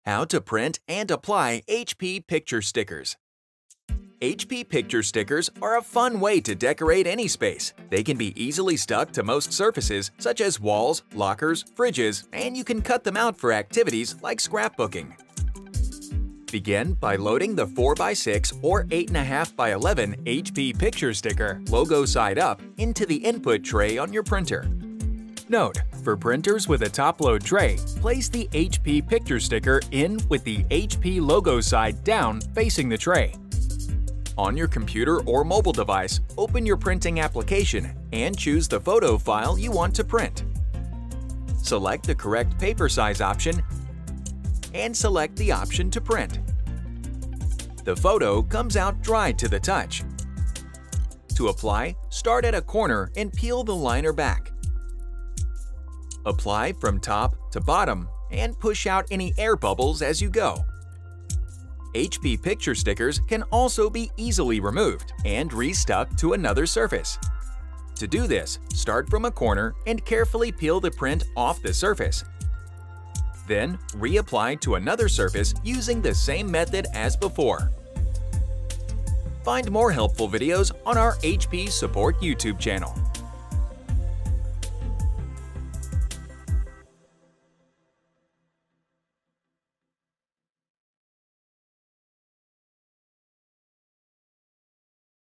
How to print and apply HP picture stickers. HP picture stickers are a fun way to decorate any space. They can be easily stuck to most surfaces, such as walls, lockers, fridges, and you can cut them out for activities like scrapbooking. Begin by loading the 4x6 or 8.5x11 HP picture sticker, logo side up, into the input tray on your printer. Note: for printers with a top-load tray, place the HP picture sticker in with the HP logo side down facing the tray. On your computer or mobile device, open your printing application and choose the photo file you want to print. Select the correct paper size option and select the option to print. The photo comes out dry to the touch. To apply, start at a corner and peel the liner back. Apply from top to bottom and push out any air bubbles as you go. HP picture stickers can also be easily removed and restuck to another surface. To do this, start from a corner and carefully peel the print off the surface. Then, reapply to another surface using the same method as before. Find more helpful videos on our HP Support YouTube channel.